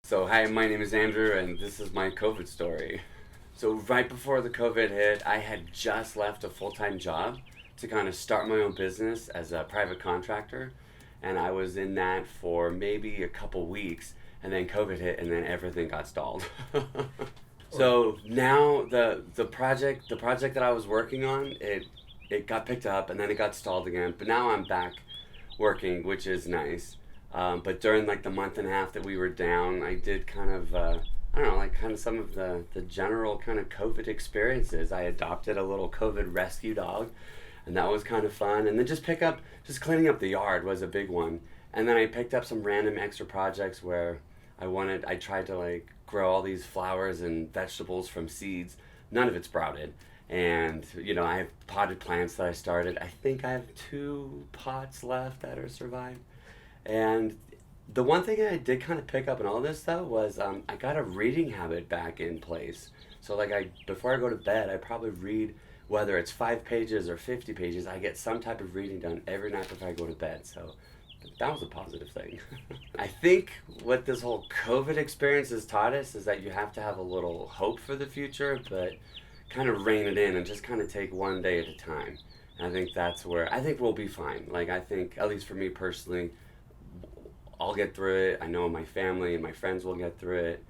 So, hi, my name is Andrew, and this is my COVID story. So, right before the COVID hit, I had just left a full time job to kind of start my own business as a private contractor. And I was in that for maybe a couple weeks, and then COVID hit, and then everything got stalled. So now the project that I was working on, it got picked up and then it got stalled again. But now I'm back working, which is nice. But during like the month and a half that we were down, I did kind of I don't know, like kind of some of the general kind of COVID experiences. I adopted a little COVID rescue dog, and that was kind of fun. And then just cleaning up the yard was a big one. And then I picked up some random extra projects where I tried to like grow all these flowers and vegetables from seeds. None of it sprouted. And, I have potted plants that I started. I think I have two pots left that are survived. And the one thing I did kind of pick up in all this though was I got a reading habit back in place. So like before I go to bed, I probably read whether it's 5 pages or 50 pages. I get some type of reading done every night before I go to bed. So that was a positive thing. I think what this whole COVID experience has taught us is that you have to have a little hope for the future, but kind of rein it in and just kind of take one day at a time. And I think that's where I think we'll be fine. Like I think, at least for me personally, I'll get through it. I know my family and my friends will get through it,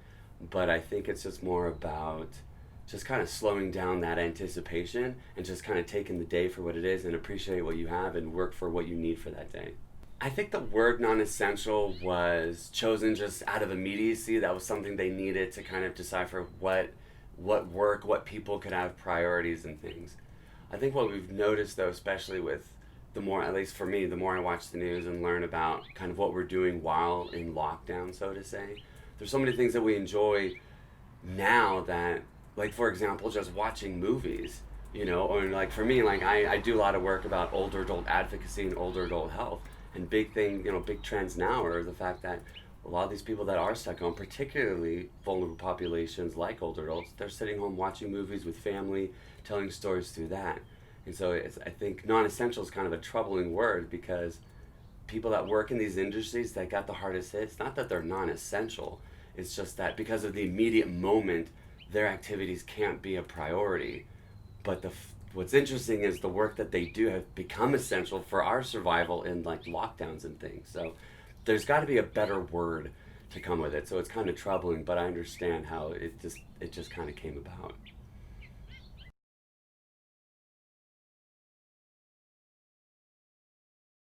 but I think it's just more about just kind of slowing down that anticipation and just kind of taking the day for what it is and appreciate what you have and work for what you need for that day. I think the word non-essential was chosen just out of immediacy. That was something they needed to kind of decipher what people could have priorities and things. I think what we've noticed though, especially with the more, at least for me, the more I watch the news and learn about kind of what we're doing while in lockdown, so to say, there's so many things that we enjoy now that, like for example, just watching movies, or like for me, like I do a lot of work about older adult advocacy and older adult health. And big trends now are the fact that a lot of these people that are stuck home, particularly vulnerable populations like older adults, they're sitting home watching movies with family, telling stories through that. And so I think non-essential is kind of a troubling word because people that work in these industries that got the hardest hit, it's not that they're non-essential. It's just that because of the immediate moment, their activities can't be a priority. But what's interesting is the work that they do have become essential for our survival in like lockdowns and things. So there's got to be a better word to come with it. So it's kind of troubling, but I understand how it just kind of came about.